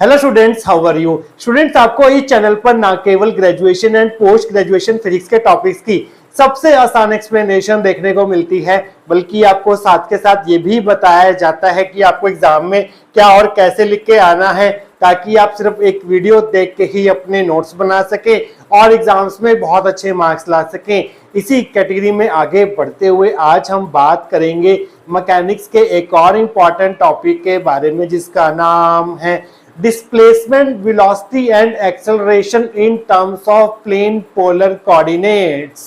Hello students, how are you students. आपको इस channel पर ना केवल graduation and post graduation physics के टॉपिक्स की सबसे आसान एक्सप्लेनेशन देखने को मिलती है, बल्कि आपको साथ के साथ ये भी बताया जाता है कि आपको एग्जाम में क्या और कैसे लिख के आना है, ताकि आप सिर्फ एक वीडियो देख के ही अपने नोट्स बना सके और एग्जाम्स में बहुत अच्छे मार्क्स ला सकें। इसी कैटेगरी में आगे बढ़ते हुए आज हम बात करेंगे मैकेनिक्स के एक और इम्पॉर्टेंट टॉपिक के बारे में, जिसका नाम है displacement, velocity and acceleration in terms of plane polar coordinates.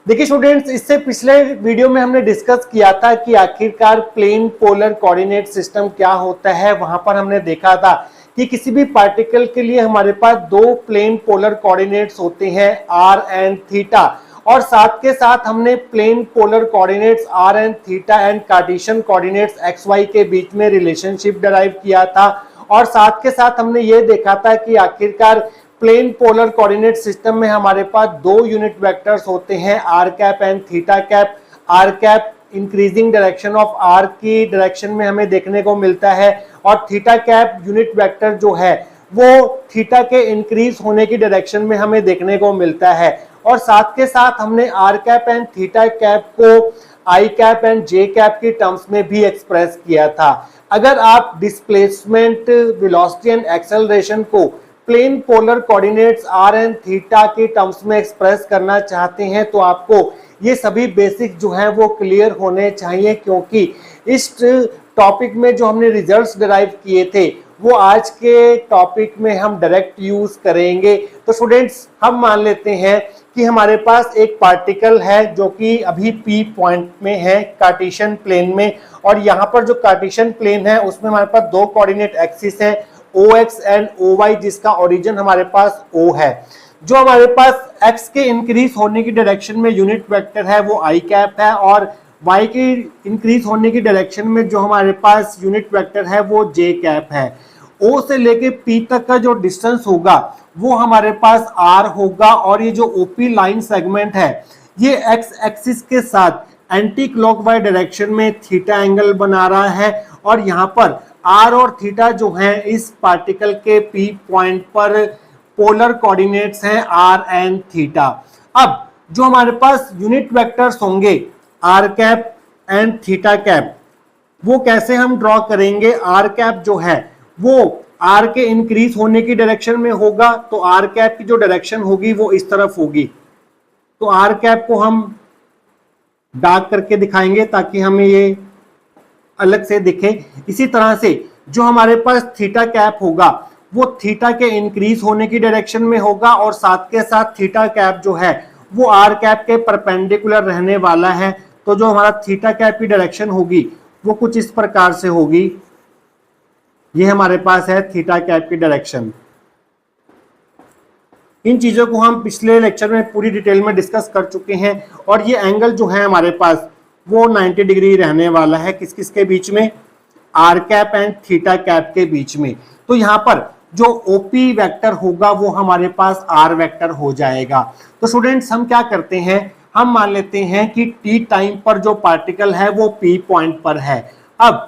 देखिए स्टूडेंट्स, इससे पिछले वीडियो में हमने डिस्कस किया था कि आखिरकार प्लेन पोलर कोऑर्डिनेट सिस्टम क्या होता है। वहां पर हमने देखा था कि किसी भी पार्टिकल के लिए हमारे पास दो प्लेन पोलर कोऑर्डिनेट्स होते हैं, आर एंड थीटा, और साथ के साथ हमने plane polar coordinates R and theta and Cartesian coordinates X Y के बीच में रिलेशनशिप डिराइव किया था। और साथ के साथ हमने ये देखा था कि आखिरकार प्लेन पोलर कोऑर्डिनेट सिस्टम में हमारे पास दो यूनिट वेक्टर्स होते हैं, R cap and theta cap. R cap increasing direction of R की डायरेक्शन में हमें देखने को मिलता है, और थीटा कैप यूनिट वेक्टर जो है वो थीटा के इंक्रीज होने की डायरेक्शन में हमें देखने को मिलता है। और साथ के साथ हमने R cap and theta cap को I cap and J cap की टर्म्स में भी एक्सप्रेस किया था। अगर आप डिस्प्लेसमेंट, वेलोसिटी एंड एक्सेलरेशन को plane polar coordinates R and theta के टर्म्स में एक्सप्रेस करना चाहते हैं तो आपको ये सभी बेसिक जो है वो क्लियर होने चाहिए, क्योंकि इस टॉपिक में जो हमने रिजल्ट्स डिराइव किए थे वो आज के टॉपिक में हम डायरेक्ट यूज करेंगे। तो स्टूडेंट्स, हम मान लेते हैं कि हमारे पास एक पार्टिकल है जो कि अभी पी पॉइंट में है कार्टेशियन प्लेन में, और यहाँ पर जो कार्टेशियन प्लेन है उसमें हमारे पास दो कोऑर्डिनेट एक्सिस है, OX एंड OY, जिसका ओरिजिन हमारे पास O है। जो हमारे पास X के इंक्रीज होने की डायरेक्शन में यूनिट वेक्टर है वो I कैप है, और Y के इंक्रीज होने की डायरेक्शन में जो हमारे पास यूनिट वेक्टर है वो J कैप है। O से लेके P तक का जो डिस्टेंस होगा वो हमारे पास R होगा, और ये जो OP लाइन सेगमेंट है ये X एक्सिस के साथ एंटी क्लॉकवाइज डायरेक्शन में थीटा एंगल बना रहा है, और यहाँ पर R और थीटा जो हैं इस पार्टिकल के P पॉइंट पर पोलर कोऑर्डिनेट्स हैं R एंड थीटा। अब जो हमारे पास यूनिट वेक्टर्स होंगे R cap and theta cap, वो कैसे हम ड्रॉ करेंगे। R कैप जो है वो R के इंक्रीज होने की डायरेक्शन में होगा, तो R कैप की जो डायरेक्शन होगी वो इस तरफ होगी। तो R कैप को हम डार्क करके दिखाएंगे ताकि हमें ये अलग से दिखे। इसी तरह से जो हमारे पास थीटा कैप होगा वो थीटा के इंक्रीज होने की डायरेक्शन में होगा, और साथ के साथ थीटा कैप जो है वो आर कैप के परपेंडिकुलर रहने वाला है। तो जो हमारा थीटा कैप की डायरेक्शन होगी वो कुछ इस प्रकार से होगी। ये हमारे पास है थीटा कैप की डायरेक्शन। इन चीजों को हम पिछले लेक्चर में पूरी डिटेल में डिस्कस कर चुके हैं, और ये एंगल जो है हमारे पास वो 90 डिग्री रहने वाला है। किस किस के बीच में, R cap and theta cap के बीच में। तो यहाँ पर जो ओपी वेक्टर होगा वो हमारे पास आर वेक्टर हो जाएगा। तो स्टूडेंट्स, हम क्या करते हैं, हम मान लेते हैं कि टी टाइम पर जो पार्टिकल है वो पी पॉइंट पर है। अब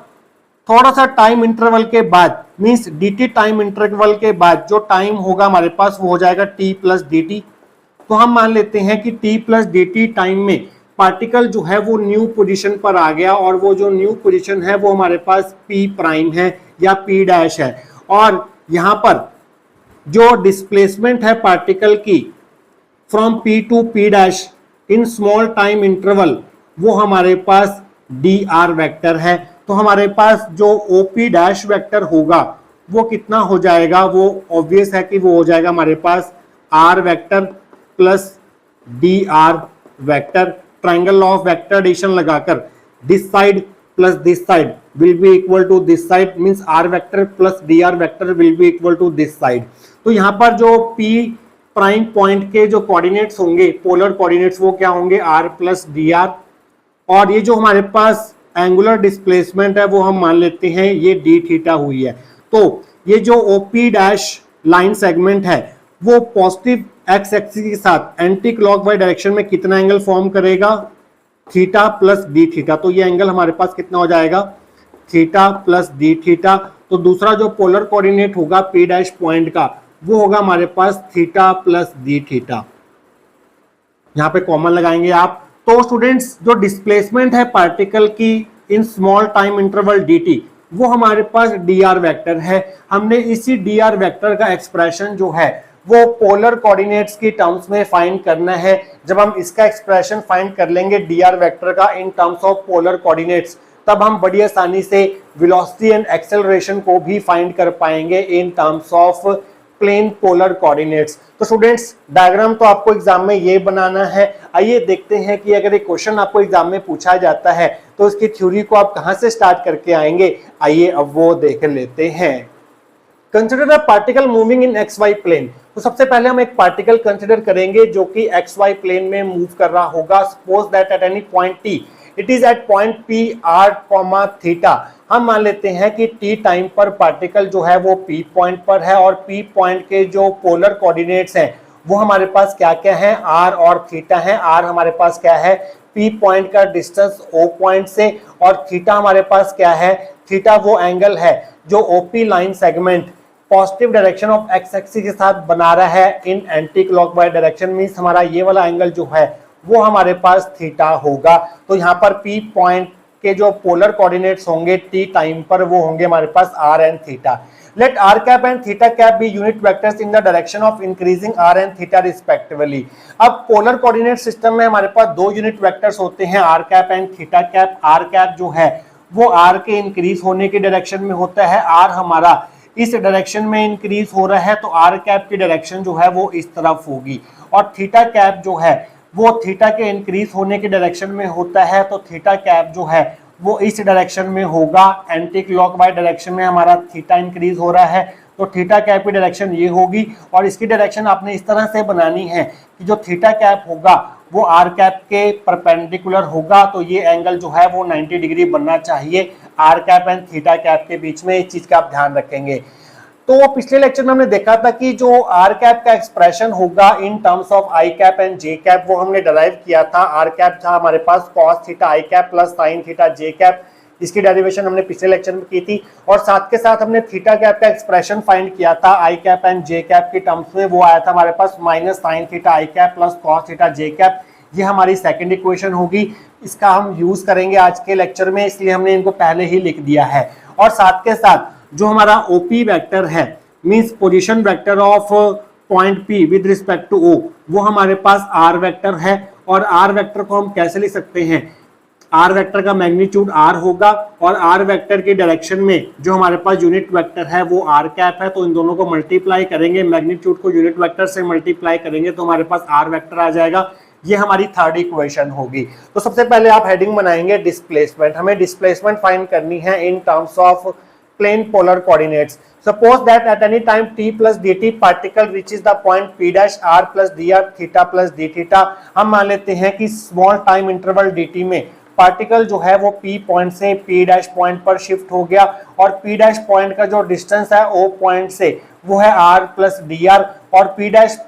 थोड़ा सा टाइम इंटरवल के बाद, मींस dt टाइम इंटरवल के बाद जो टाइम होगा हमारे पास वो हो जाएगा t प्लस dt। तो हम मान लेते हैं कि t प्लस dt टाइम में पार्टिकल जो है वो न्यू पोजीशन पर आ गया, और वो जो न्यू पोजीशन है वो हमारे पास p प्राइम है या p डैश है। और यहाँ पर जो डिस्प्लेसमेंट है पार्टिकल की from p to p dash in small time interval वो हमारे पास dr वेक्टर है। तो हमारे पास जो OP डैश वेक्टर होगा वो कितना हो जाएगा, वो ऑब्वियस है कि वो हो जाएगा हमारे पास R vector plus dr vector. Triangle of vector addition लगाकर this side plus this side will be equal to this side, means R vector plus dr vector will be equal to this side. तो यहाँ पर जो P prime point के जो coordinates होंगे, polar coordinates, वो क्या होंगे, R प्लस dr। और ये जो हमारे पास एंगुलर डिस्प्लेसमेंट है वो हम मान लेते हैं ये डी थीटा हुई है। तो ये जो ओपी डैश लाइन सेगमेंट है वो पॉजिटिव एक्स एक्सिस के साथ एंटी क्लॉकवाइज डायरेक्शन में कितना एंगल फॉर्म करेगा, थीटा प्लस डी थीटा। तो ये एंगल हमारे पास कितना हो जाएगा, थीटा प्लस डी थीटा। तो दूसरा जो पोलर कोऑर्डिनेट होगा पी डैश पॉइंट का वो होगा हमारे पास थीटा प्लस डी थीटा, यहाँ पे कॉमन लगाएंगे आप। तो स्टूडेंट्स जो डिस्प्लेसमेंट है पार्टिकल की इन स्मॉल टाइम इंटरवल dt वो हमारे पास dr वेक्टर है। हमने इसी dr वेक्टर का एक्सप्रेशन जो है वो पोलर कोऑर्डिनेट्स की टर्म्स में फाइंड करना है। जब हम इसका एक्सप्रेशन फाइंड कर लेंगे dr वेक्टर का इन टर्म्स ऑफ पोलर कोऑर्डिनेट्स, तब हम बड़ी आसानी से वेलोसिटी एंड एक्सेलरेशन को भी फाइंड कर पाएंगे in terms of plane polar coordinates. तो स्टूडेंट्स डायग्राम तो आपको एग्जाम में ये बनाना है। आइए देखते हैं कि अगर एक क्वेश्चन आपको एग्जाम में पूछा जाता है तो इसकी थ्योरी को आप कहां से स्टार्ट करके आएंगे, आइए अब वो देख लेते हैं। Consider a particle moving in X Y plane. तो सबसे पहले हम एक पार्टिकल कंसिडर करेंगे जो कि एक्स वाई प्लेन में मूव कर रहा होगा। Suppose that at any point T it is at point P R comma theta. हम मान लेते हैं कि टी टाइम पर पार्टिकल जो है वो पी पॉइंट पर है और पी पॉइंट के जो पोलर कोऑर्डिनेट्स हैं वो हमारे पास क्या क्या है, आर और थीटा है। आर हमारे पास क्या है, पी पॉइंट का डिस्टेंस ओ पॉइंट से, और थीटा हमारे पास क्या है, थीटा वो एंगल है जो OP line segment positive direction of x axis के साथ बना रहा है इन एंटी क्लॉकवाइज डायरेक्शन। मींस हमारा ये वाला एंगल जो है वो हमारे पास थीटा होगा। तो यहाँ पर पी पॉइंट के जो पोलर कोऑर्डिनेट्स होंगे टी टाइम पर वो होंगे हमारे पास R and theta. Let R cap and theta cap be unit vectors in the direction of increasing R and theta respectively. अब पोलर कोऑर्डिनेट सिस्टम में हमारे पास दो यूनिट वेक्टर्स होते हैं, R cap and theta cap. R cap जो है वो आर के इंक्रीज होने के डायरेक्शन में होता है। आर हमारा इस डायरेक्शन में इंक्रीज हो रहा है तो आर कैप की डायरेक्शन जो है वो इस तरफ होगी, और थीटा कैप जो है वो थीटा के इंक्रीज होने के डायरेक्शन में होता है तो थीटा कैप जो है वो इस डायरेक्शन में होगा। एंटी क्लॉकवाइज डायरेक्शन में हमारा थीटा इंक्रीज हो रहा है तो थीटा कैप की डायरेक्शन ये होगी, और इसकी डायरेक्शन आपने इस तरह से बनानी है कि जो थीटा कैप होगा वो आर कैप के परपेंडिकुलर होगा। तो ये एंगल जो है वो 90 डिग्री बनना चाहिए R cap and theta cap के बीच में। इस चीज का आप ध्यान रखेंगे। तो पिछले लेक्चर में हमने देखा था कि जो आर कैप का एक्सप्रेशन होगा इन terms of I cap and J cap वो हमने डिराइव किया था। आर कैप था हमारे पास cos theta I cap plus sine theta J cap, इसकी डेरिवेशन हमने पिछले लेक्चर में की थी। और साथ के साथ हमने थीटा कैप का एक्सप्रेशन फाइंड किया था आई कैप एंड जे कैप के टर्म्स में, वो आया था हमारे पास minus sine theta I cap plus cos theta J cap. ये हमारी सेकंड इक्वेशन होगी, इसका हम यूज करेंगे आज के लेक्चर में, इसलिए हमने इनको पहले ही लिख दिया है। और साथ के साथ जो हमारा ओपी वेक्टर है means position vector of point P with respect to O, वो हमारे पास आर वेक्टर है। और आर वेक्टर को हम कैसे लिख सकते हैं, आर वेक्टर का मैग्नीट्यूड आर होगा और आर वेक्टर की डायरेक्शन में जो हमारे पास यूनिट वेक्टर है वो आर कैप है। तो इन दोनों को मल्टीप्लाई करेंगे, मैग्नीट्यूड को यूनिट वेक्टर से मल्टीप्लाई करेंगे तो हमारे पास आर वेक्टर आ जाएगा। ये हमारी थर्ड इक्वेशन होगी। तो सबसे पहले आप हेडिंग बनाएंगे डिस्प्लेसमेंट। हमें डिस्प्लेसमेंट फाइंड करनी है in terms of plane polar coordinates. Suppose that at any time t plus dt particle reaches the point p dash r plus dr theta plus d theta। हम मान लेते हैं कि small time interval dt में particle जो है वो p point से p डैश पॉइंट पर शिफ्ट हो गया, और p डैश पॉइंट का जो डिस्टेंस है o पॉइंट से वो है r प्लस dr, और p dash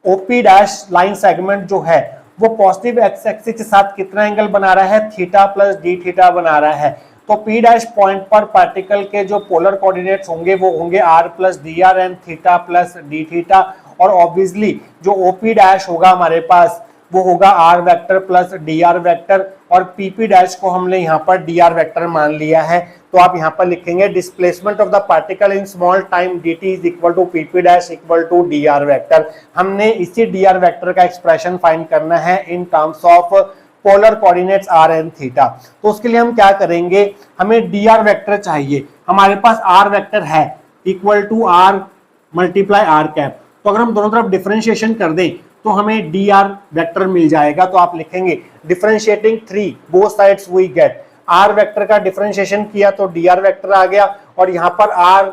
OP dash line segment जो है वो पॉजिटिव एक्स एक्सिस के साथ कितना एंगल बना रहा है, थीटा प्लस डी थीटा बना रहा है। तो P डैश पॉइंट पर पार्टिकल के जो पोलर कोऑर्डिनेट्स होंगे वो होंगे r plus D R and theta plus D theta, और ऑब्वियसली जो OP डैश होगा हमारे पास वो होगा r vector plus D R vector, और PP डैश को हमने यहाँ पर डी आर वेक्टर मान लिया है। तो आप यहाँ पर लिखेंगे displacement of the particle in small time dt is equal to PP dash equal to D R vector. हमने इसी डी आर वेक्टर का एक्सप्रेशन फाइंड करना है in terms of polar coordinates r and theta. तो उसके लिए हम क्या करेंगे, हमें dr वेक्टर चाहिए। हमारे पास r वेक्टर है equal to r multiply r cap. तो अगर हम दोनों तरफ डिफरेंशिएशन कर दें तो हमें dr वेक्टर मिल जाएगा। तो आप लिखेंगे differentiating 3 both sides we get, r vector का डिफरेंशिएशन किया तो dr वेक्टर आ गया, और यहाँ पर r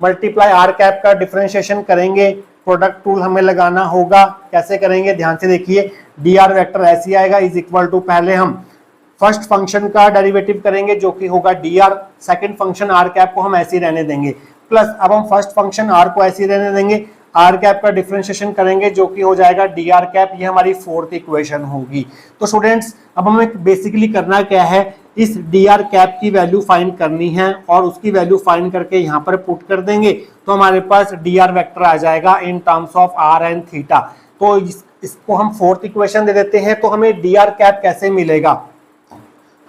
मल्टीप्लाई r कैप का डिफरेंशिएशन करेंगे, प्रोडक्ट टूल हमें लगाना होगा। कैसे करेंगे ध्यान से देखिए, dr वेक्टर ऐसे आएगा इज इक्वल टू, पहले हम फर्स्ट फंक्शन का डेरिवेटिव करेंगे जो कि होगा dr, second function r cap को हम ऐसे ही रहने देंगे, प्लस अब हम फर्स्ट फंक्शन r को ऐसे ही रहने देंगे, r कैप का डिफरेंशिएशन करेंगे जो कि हो जाएगा dr कैप। ये हमारी फोर्थ इक्वेशन होगी। तो स्टूडेंट्स अब हमें बेसिकली करना क्या है, इस डी आर कैप की वैल्यू फाइंड करनी है और उसकी वैल्यू फाइंड करके यहाँ पर पुट कर देंगे तो हमारे पास डी आर वेक्टर आ जाएगा in terms of R and theta. तो इसको हम फोर्थ इक्वेशन दे देते हैं। तो हमें डी आर कैप कैसे मिलेगा,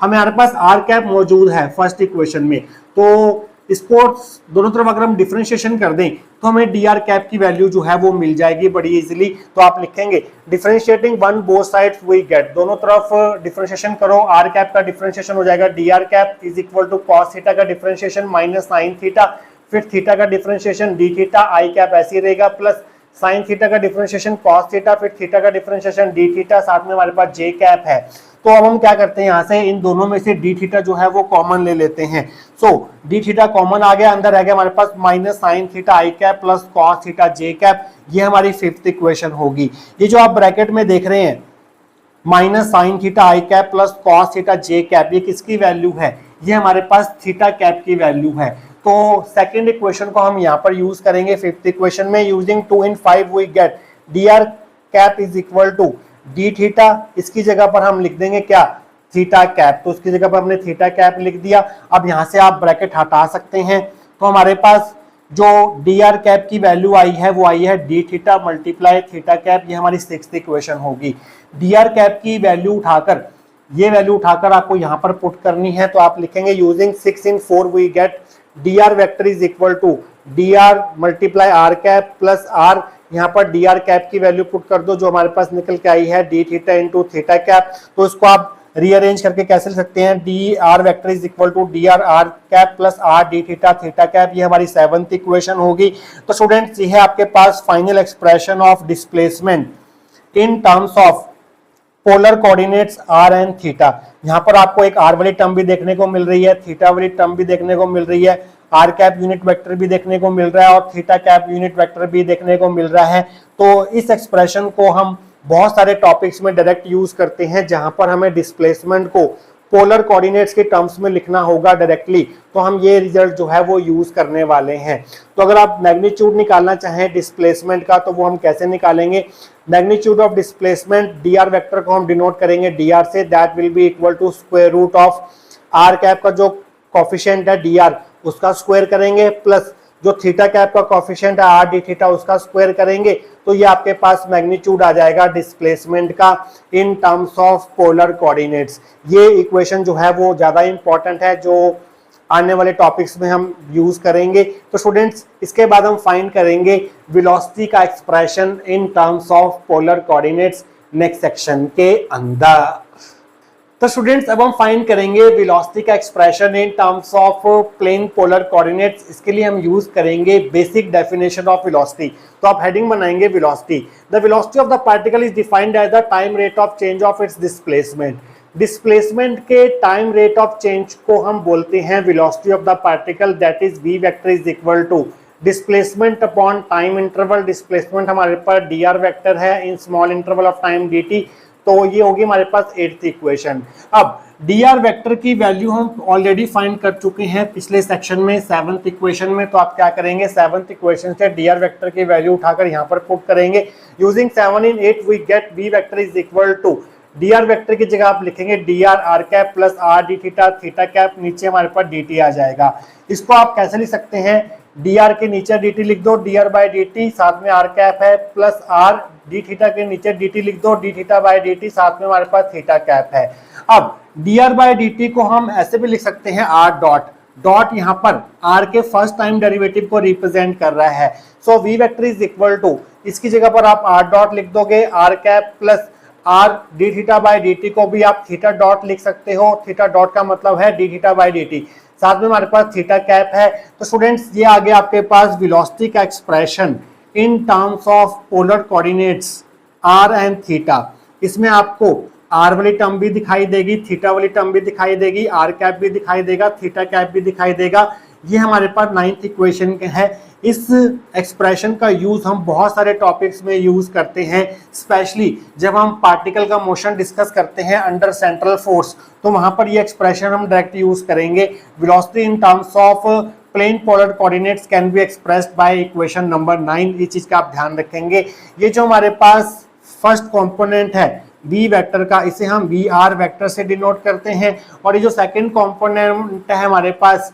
हमारे पास आर कैप मौजूद है फर्स्ट इक्वेशन में, तो इसको दोनों तरफ अगर हम डिफरेंशिएशन कर दें तो हमें डी आर कैप की वैल्यू जो है वो मिल जाएगी बड़ी इजीली। तो आप लिखेंगे differentiating one both sides we get, दोनों तरफ डिफरेंशिएशन करो, आर कैप का डिफरेंशिएशन हो जाएगा D are cap is equal to cos theta का डिफरेंशिएशन माइनस साइन थीटा, फिर थीटा का differentiation D theta, I cap ऐसे रहेगा, प्लस साइन थीटा का डिफरेंशिएशन कॉस थीटा, फिर थीटा का डिफरेंशिएशन डी थीटा, साथ में हमारे पास जे कैप है। तो अब हम क्या करते हैं, यहाँ से इन दोनों में से डी थीटा जो है वो कॉमन ले लेते हैं। सो डी थीटा कॉमन आ गया, अंदर रह गया हमारे पास minus sine theta I cap plus cos theta J cap, ये हमारी फिफ्थ इक्वेशन होगी। ये जो आप ब्रैकेट में देख रहे हैं minus sine theta I cap plus cos theta J cap, ये किसकी वैल्यू है, ये हमारे पास थीटा कैप की वैल्यू है। तो सेकेंड इक्वेशन को हम यहाँ पर यूज करेंगे फिफ्थ इक्वेशन में, using 2 in 5 we get D R cap is equal to D theta, इसकी जगह पर हम लिख देंगे क्या, थीटा कैप, तो उसकी जगह पर हमने थीटा कैप लिख दिया। अब यहाँ से आप ब्रैकेट हटा सकते हैं, तो हमारे पास जो डी आर कैप की वैल्यू आई है वो आई है D theta multiply theta cap, ये हमारी सिक्स्थ इक्वेशन होगी। डी आर कैप की वैल्यू उठाकर, ये वैल्यू उठाकर आपको यहाँ पर पुट करनी है, तो आप लिखेंगे using 6 in 4 we get D R vector is equal to D R multiply R cap plus R, यहाँ पर डी आर कैप की वैल्यू पुट कर दो जो हमारे पास निकल के आई है D theta into theta cap. तो इसको आप रीअरेंज करके कैसे लिख सकते हैं, D R vector is equal to D R R cap plus R D theta theta cap, ये हमारी सेवंथ इक्वेशन होगी। तो स्टूडेंट्स ये है आपके पास final expression of displacement in terms of polar coordinates R and theta. यहाँ पर आपको एक आर वाली टर्म भी देखने को मिल रही है, थीटा वाली टर्म भी देखने को मिल रही है, आर कैप यूनिट वेक्टर भी देखने को मिल रहा है और थीटा कैप यूनिट वेक्टर भी देखने को मिल रहा है। तो इस एक्सप्रेशन को हम बहुत सारे टॉपिक्स में डायरेक्ट यूज करते हैं जहां पर हमें डिस्प्लेसमेंट को पोलर कोऑर्डिनेट्स के टर्म्स में लिखना होगा डायरेक्टली, तो हम ये रिजल्ट जो है वो यूज करने वाले हैं। तो अगर आप मैग्नीट्यूड निकालना चाहें डिस्प्लेसमेंट का तो वो हम कैसे निकालेंगे, magnitude of displacement D R vector को हम डिनोट करेंगे डी आर से, that will be equal to square root of R cap का जो कोफिशिएंट है डी आर उसका स्क्वायर करेंगे प्लस जो थीटा कैप का कोफिशिएंट है आर डी थीटा उसका स्क्वायर करेंगे, तो ये आपके पास मैग्नीट्यूड आ जाएगा डिस्प्लेसमेंट का इन टर्म्स ऑफ पोलर कोऑर्डिनेट्स। ये इक्वेशन जो है वो ज्यादा इंपॉर्टेंट है जो आने वाले टॉपिक्स में हम यूज करेंगे। तो स्टूडेंट्स इसके बाद हम फाइंड करेंगे वेलोसिटी का expression in terms of polar coordinates next section के अंदर। तो स्टूडेंट्स अब हम फाइंड करेंगे वेलोसिटी का expression in terms of plane polar coordinates. इसके लिए हम यूज करेंगे बेसिक डेफिनेशन ऑफ वेलोसिटी। तो आप हेडिंग बनाएंगे velocity, the velocity of the particle is defined as the time rate of change of its displacement. Displacement के time rate of change को हम बोलते हैं velocity of the particle, that is v vector is equal to displacement upon time interval. Displacement हमारे पास D R vector है in small interval of time D T, तो ये होगी हमारे पास एट्थ इक्वेशन। अब डी आर वेक्टर की वैल्यू हम ऑलरेडी फाइंड कर चुके हैं पिछले सेक्शन में सेवंथ इक्वेशन में, तो आप क्या करेंगे सेवंथ इक्वेशन से डी आर वेक्टर की वैल्यू उठाकर यहाँ पर पुट करेंगे। Using 7 in 8 we get v vector is equal to D R vector की जगह आप लिखेंगे D R R cap plus R D theta theta cap, नीचे हमारे पास डी टी आ जाएगा। इसको आप कैसे लिख सकते हैं, डी आर के नीचे डी टी लिख दो, D R by D T साथ में आर कैप है प्लस आर डी थीटा के नीचे डी टी लिख दो, D theta by D T साथ में हमारे पास थीटा कैप है। अब D R by D T को हम ऐसे भी लिख सकते हैं आर डॉट, डॉट यहाँ पर आर के फर्स्ट टाइम डेरिवेटिव को रिप्रेजेंट कर रहा है। So V vector is equal to, इसकी जगह पर आप आर डॉट लिख दोगे R cap plus R D theta by D T को भी आप थीटा डॉट लिख सकते हो, थीटा डॉट का मतलब है D theta by D T, साथ में हमारे पास थीटा कैप है। तो स्टूडेंट्स ये आगे आपके पास वेलोसिटी का expression in terms of polar coordinates R and theta. इसमें आपको आर वाली टर्म भी दिखाई देगी, थीटा वाली टर्म भी दिखाई देगी, आर कैप भी दिखाई देगा, थीटा कैप भी दिखाई देगा। ये हमारे पास नाइन्थ इक्वेशन के है। इस एक्सप्रेशन का यूज हम बहुत सारे टॉपिक्स में यूज करते हैं, स्पेशली जब हम पार्टिकल का मोशन डिस्कस करते हैं अंडर सेंट्रल फोर्स, तो वहां पर ये एक्सप्रेशन हम डायरेक्ट यूज करेंगे। Velocity in terms of plane polar coordinates can be expressed by equation number 9, ये चीज का आप ध्यान रखेंगे। ये जो हमारे पास फर्स्ट कंपोनेंट है वी वेक्टर का, इसे हम वी आर वेक्टर से डिनोट करते हैं। और ये जो सेकंड कंपोनेंट है हमारे पास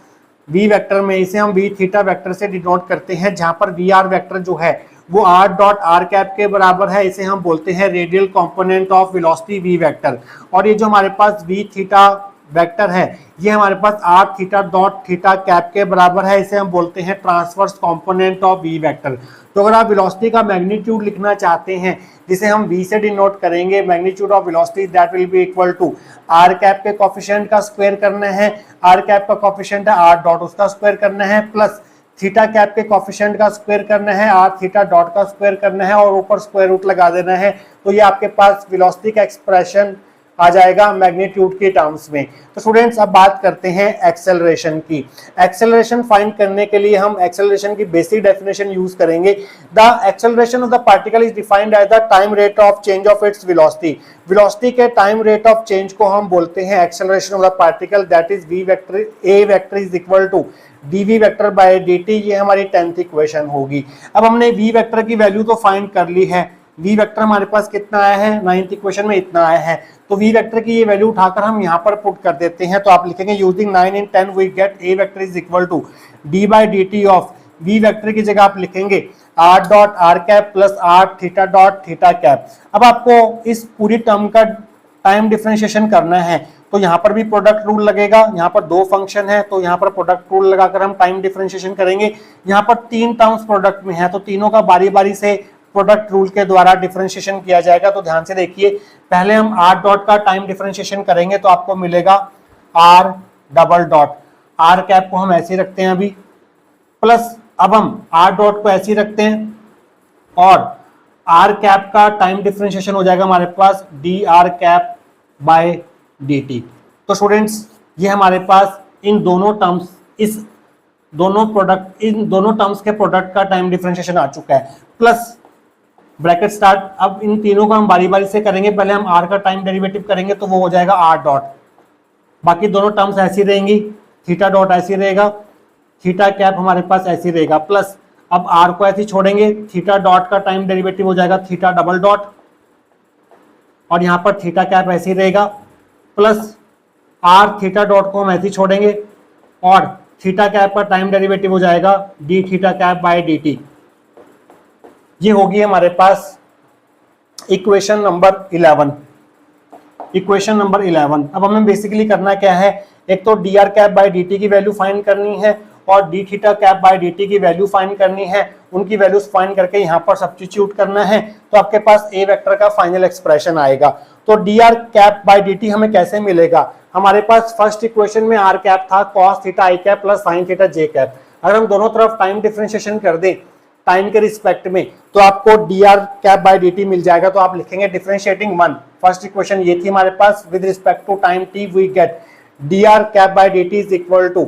वी वेक्टर में, इसे हम वी थीटा वेक्टर से डिनोट करते हैं, जहां पर वी आर वेक्टर जो है वो आर डॉट आर कैप के बराबर है। इसे हम बोलते हैं radial component of velocity V vector. और ये जो हमारे पास वी थीटा वेक्टर है ये हमारे पास R theta dot theta cap के बराबर है। इसे हम बोलते हैं transverse component of V vector. तो अगर आप वेलोसिटी का मैग्नीट्यूड लिखना चाहते हैं, जिसे हम v से डिनोट करेंगे, magnitude of velocity that will be equal to R cap के कोफिशिएंट का स्क्वायर करना है, आर कैप का कोफिशिएंट है आर डॉट, उसका स्क्वायर करना है, प्लस थीटा कैप के कोफिशिएंट का स्क्वायर करना है, आर थीटा डॉट का स्क्वायर करना है, और ऊपर स्क्वायर रूट लगा देना है। तो ये आपके पास वेलोसिटी का एक्सप्रेशन आ जाएगा मैग्नीट्यूड के टर्म्स में। तो स्टूडेंट्स अब बात करते हैं एक्सेलरेशन की। एक्सेलरेशन फाइंड करने के लिए हम एक्सेलरेशन की बेसिक डेफिनेशन यूज करेंगे। The acceleration of the particle is defined as the time rate of change of its velocity. Velocity के टाइम रेट ऑफ चेंज को हम बोलते हैं acceleration of the particle, that is v vector a vector is equal to dv vector by dt। ये हमारी 10th equation होगी। अब हमने v वेक्टर की वैल्यू तो फाइंड कर ली है, v वेक्टर हमारे पास कितना आया है 9th इक्वेशन में इतना आया है, तो v वेक्टर की ये वैल्यू उठाकर हम यहाँ पर पुट कर देते हैं। तो आप लिखेंगे using 9 in 10 we get a vector is equal to d by dt of v vector की जगह आप लिखेंगे r dot r cap plus r theta dot theta cap. अब आपको इस पूरी टर्म का टाइम डिफरेंशिएशन करना है, तो यहाँ पर भी प्रोडक्ट रूल लगेगा। यहाँ पर दो फंक्शन है तो यहाँ पर प्रोडक्ट रूल लगाकर हम टाइम डिफरेंशिएशन करेंगे। यहाँ पर 3 टर्म्स प्रोडक्ट में है तो तीनों का बारी बारी से प्रोडक्ट रूल के द्वारा डिफरेंशिएशन किया जाएगा। तो ध्यान से देखिए, पहले हम r डॉट का टाइम डिफरेंशिएशन करेंगे तो आपको मिलेगा r double dot, r cap को हम ऐसे रखते हैं अभी, प्लस अब हम r डॉट को ऐसे रखते हैं और r कैप का टाइम डिफरेंशिएशन हो जाएगा हमारे पास dr कैप बाय dt। तो स्टूडेंट्स ये हमारे पास इन दोनों टर्म्स, इन दोनों टर्म्स के प्रोडक्ट का टाइम डिफरेंशिएशन आ चुका है, प्लस ब्रैकेट स्टार्ट। अब इन तीनों को हम बारी बारी से करेंगे, पहले हम r का टाइम डेरिवेटिव करेंगे तो वो हो जाएगा r डॉट, बाकी दोनों टर्म्स ऐसी रहेंगी, थीटा डॉट ऐसी रहेगा, थीटा कैप हमारे पास ऐसी रहेगा, प्लस अब r को ऐसी छोड़ेंगे, थीटा डॉट का टाइम डेरिवेटिव हो जाएगा थीटा डबल डॉट, और यहाँ पर थीटा कैप ऐसी रहेगा, प्लस r थीटा डॉट को हम ऐसी छोड़ेंगे और थीटा कैप का टाइम डेरिवेटिव हो जाएगा d theta cap bye dt। ये होगी हमारे पास इक्वेशन नंबर 11। Equation number 11। अब हमें बेसिकली करना क्या है, एक तो D R cap by D T की वैल्यू फाइंड करनी है और D theta cap by D T की वैल्यू फाइंड करनी है। उनकी वैल्यूज फाइंड करके यहाँ पर सब्स्टिट्यूट करना है तो आपके पास ए वेक्टर का फाइनल एक्सप्रेशन आएगा। तो D R cap by D T हमें कैसे मिलेगा, हमारे पास फर्स्ट इक्वेशन में आर कैप था cos theta I cap plus sine theta J cap. अगर हम दोनों तरफ टाइम डिफरेंशिएशन कर दें टाइम के रिस्पेक्ट में तो आपको D are cap by D T मिल जाएगा। तो आप लिखेंगे डिफरेंशिएटिंग 1, फर्स्ट इक्वेशन ये थी हमारे पास, with respect to time t we get D R cap by D T is equal to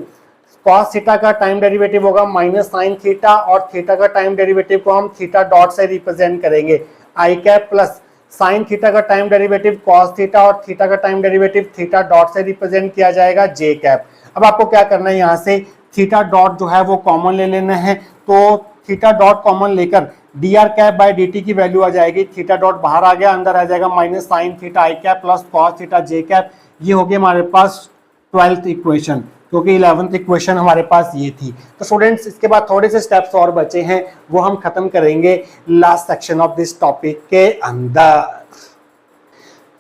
cos theta का टाइम डेरिवेटिव होगा माइनस साइन थीटा और थीटा का टाइम डेरिवेटिव को हम थीटा डॉट से रिप्रेजेंट करेंगे i cap plus sine theta का time derivative cos theta और थीटा का टाइम डेरिवेटिव थीटा डॉट से रिप्रेजेंट किया जाएगा जे कैप। अब आपको क्या करना है, यहाँ से थीटा डॉट जो है वो कॉमन ले लेना है, तो थीटा डॉट कॉमन लेकर D R cap by D T की वैल्यू आ जाएगी, थीटा डॉट बाहर आ गया, अंदर आ जाएगा minus sine theta I cap plus cos theta J cap. ये हो गया हमारे पास 12th इक्वेशन, क्योंकि 11th इक्वेशन हमारे पास ये थी। तो स्टूडेंट्स इसके बाद थोड़े से स्टेप्स और बचे हैं, वो हम खत्म करेंगे last section of this topic के अंदर।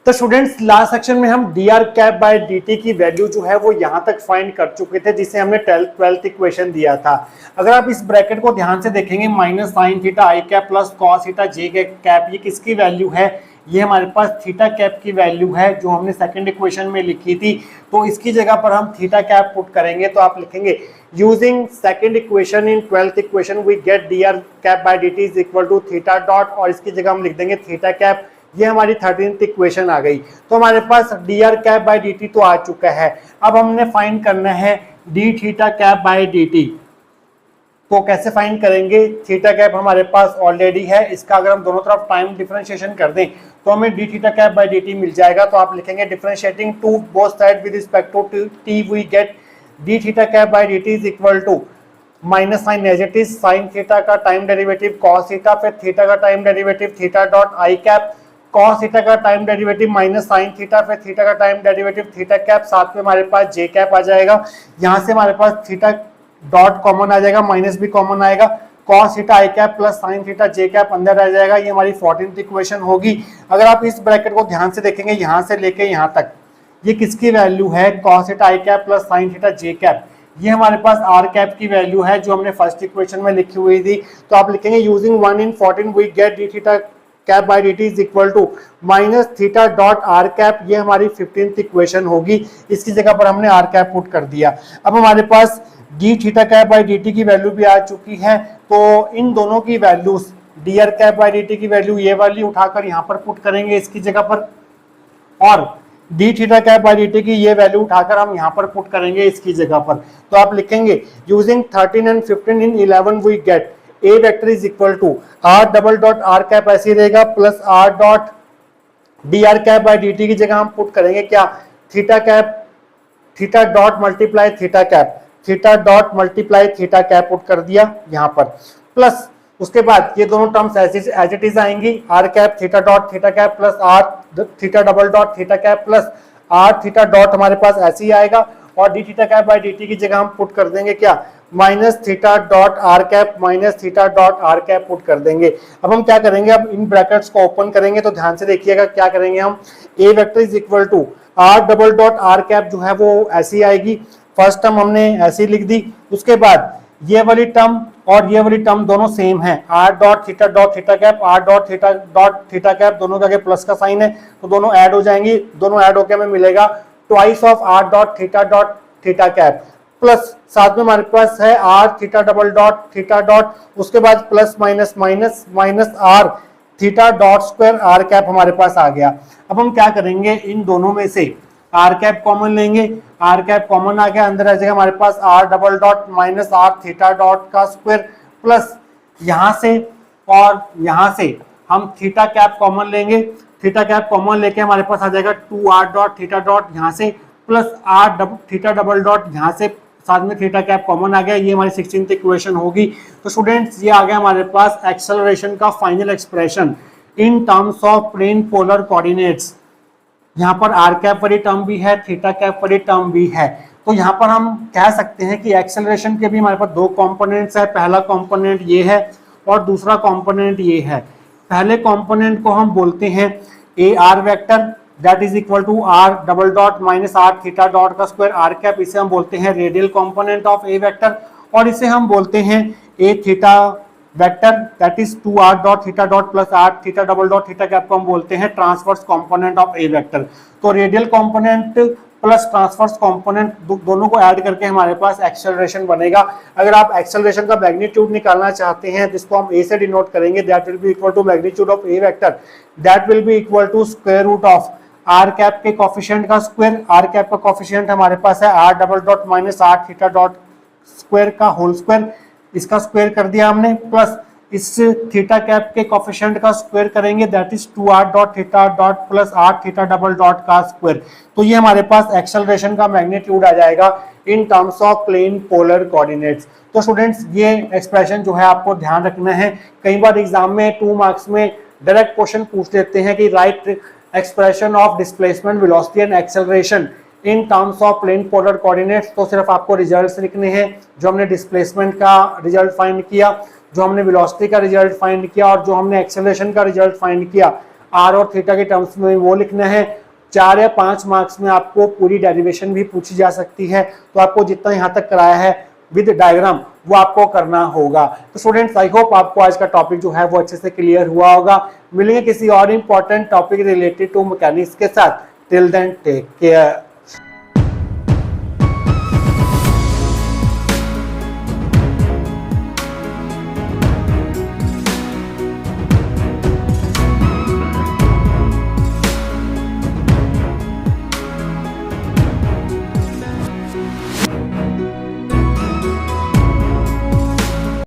तो स्टूडेंट्स लास्ट सेक्शन में हम D R cap by D T की वैल्यू जो है वो यहाँ तक फाइंड कर चुके थे, जिसे हमने 12th इक्वेशन दिया था। अगर आप इस ब्रैकेट को ध्यान से देखेंगे, minus sine theta I cap plus cos theta J cap, ये किसकी वैल्यू है, ये हमारे पास थीटा कैप की वैल्यू है जो हमने सेकंड इक्वेशन में लिखी थी। तो इसकी जगह पर हम थीटा कैप पुट करेंगे तो आप लिखेंगे using second equation in 12th equation we get D R cap by D T is equal to theta dot, और इसकी जगह हम लिख देंगे थीटा कैप। ये हमारी 13th इक्वेशन आ गई। तो हमारे पास D R cap by D T तो आ चुका है। अब हमने फाइंड करना है D theta cap by D T. तो कैसे फाइंड करेंगे, थीटा कैप हमारे पास ऑलरेडी है, इसका अगर हम दोनों तरफ टाइम डिफरेंशिएशन कर दें तो हमें d theta cap by D T मिल जाएगा। तो आप लिखेंगे differentiating to both side with respect to t we get D theta cap by D T is equal to minus sine as it is sine theta का time derivative cos theta, फिर theta का time derivative theta dot i cap cos theta का time derivative minus sine theta, फिर theta का time derivative theta cap, साथ में हमारे पास जे cap आ जाएगा। यहाँ से हमारे पास थीटा डॉट कॉमन आ जाएगा, माइनस भी कॉमन आएगा, cos theta I cap plus sine theta J cap अंदर आ जाएगा। ये हमारी 14th इक्वेशन होगी। अगर आप इस ब्रैकेट को ध्यान से देखेंगे यहाँ से लेके यहाँ तक, ये किसकी वैल्यू है, cos theta I cap plus sine theta J cap. ये हमारे पास आर कैप की वैल्यू है जो हमने फर्स्ट इक्वेशन में लिखी हुई थी। तो आप लिखेंगे using 1 in 14 we get D theta cap by D T is equal to minus theta dot are cap. ये हमारी 15th इक्वेशन होगी। इसकी जगह पर हमने आर कैप पुट कर दिया। अब हमारे पास d theta cap by D T की वैल्यू भी आ चुकी है। तो इन दोनों की values d are cap by D T की वैल्यू ये वाली उठाकर यहाँ पर पुट करेंगे इसकी जगह पर, और D theta cap by D T की ये वैल्यू उठाकर हम यहाँ पर पुट करेंगे इसकी जगह पर। तो आप लिखेंगे using 13 and 15 in 11 we get A vector is equal to are double dot are cap ऐसे रहेगा plus R dot D are cap by D T की जगह हम पुट करेंगे क्या, theta cap theta dot multiply theta cap, theta dot multiply theta cap put कर दिया यहाँ पर, प्लस उसके बाद ये दोनों टर्म्स एज इट इज आएंगी, R cap theta dot theta cap plus are theta double dot theta cap plus are theta dot हमारे पास ऐसे ही आएगा, और D theta cap by D T की जगह हम पुट कर देंगे क्या, minus theta dot are cap minus theta dot are cap put कर देंगे। अब हम क्या करेंगे, अब इन ब्रैकेट्स को ओपन करेंगे तो ध्यान से देखिएगा क्या करेंगे हम, a vector is equal to are double dot are cap जो है वो ऐसी आएगी। फर्स्ट टर्म हमने ऐसी लिख दी, उसके बाद ये वाली टर्म और ये वाली टर्म दोनों सेम है, R dot theta cap are dot theta cap, दोनों का प्लस का साइन है तो दोनों ऐड हो जाएंगी, दोनों ऐड होकर हमें मिलेगा twice of R dot theta cap, plus साथ में हमारे पास है R theta double dot theta dot, उसके बाद plus minus minus minus are theta dot square are cap हमारे पास आ गया। अब हम क्या करेंगे, इन दोनों में से आर कैप कॉमन लेंगे, आर कैप कॉमन आ गया, अंदर आ जाएगा हमारे पास r double dot minus are theta dot का स्क्वायर, प्लस यहाँ से और यहाँ से हम थीटा कैप कॉमन लेंगे, थीटा कैप कॉमन लेके हमारे पास आ जाएगा 2r डॉट थीटा डॉट यहाँ से plus are theta double dot यहाँ से, साथ में थीटा कैप कॉमन आ गया। ये हमारी 16th इक्वेशन होगी। तो स्टूडेंट्स ये आ गया हमारे पास एक्सेलरेशन का final expression in terms of plane polar coordinates. यहाँ पर आर कैप वाली टर्म भी है, थीटा कैप वाली टर्म भी है। तो यहाँ पर हम कह सकते हैं कि एक्सेलरेशन के भी हमारे पास दो कंपोनेंट्स है, पहला कंपोनेंट ये है और दूसरा कंपोनेंट ये है। पहले कंपोनेंट को हम बोलते हैं a r vector that is equal to are double dot minus are theta dot का स्क्वायर आर कैप, इसे हम बोलते हैं radial component of A vector, और इसे हम बोलते हैं a theta vector that is 2r dot theta dot plus are theta double dot theta cap को हम बोलते हैं transverse component of A vector. तो radial component plus transverse component दोनों को ऐड करके हमारे पास एक्सेलरेशन बनेगा। अगर आप एक्सेलरेशन का मैग्नीट्यूड निकालना चाहते हैं जिसको हम ए से डिनोट करेंगे, that will be equal to magnitude of A vector, that will be equal to square root of R cap के कोफिशिएंट का स्क्वायर, आर कैप का कोफिशिएंट हमारे पास है R double dot minus are theta dot square का whole square, इसका square कर दिया हमने, प्लस इस थीटा कैप के कोफिशिएंट का स्क्वायर करेंगे that is 2r dot theta dot plus r theta double dot का स्क्वायर। तो ये हमारे पास एक्सेलरेशन का मैग्नीट्यूड आ जाएगा in terms of plane polar coordinates. तो स्टूडेंट्स ये एक्सप्रेशन जो है आपको ध्यान रखना है, कई बार एग्जाम में 2 मार्क्स में डायरेक्ट क्वेश्चन पूछ लेते हैं कि write expression of displacement velocity and acceleration in terms of plane polar coordinates. तो सिर्फ आपको रिजल्ट्स लिखने हैं, जो हमने डिस्प्लेसमेंट का रिजल्ट फाइंड किया, जो हमने वेलोसिटी का रिजल्ट फाइंड किया और जो हमने एक्सेलरेशन का रिजल्ट फाइंड किया आर और थीटा के टर्म्स में, वो लिखना है। 4 या 5 मार्क्स में आपको पूरी डेरिवेशन भी पूछी जा सकती है, तो आपको जितना यहाँ तक कराया है विद डायग्राम वो आपको करना होगा। तो स्टूडेंट्स आई होप आपको आज का टॉपिक जो है वो अच्छे से क्लियर हुआ होगा। मिलेंगे किसी और important topic related to mechanics के साथ। Till then take care.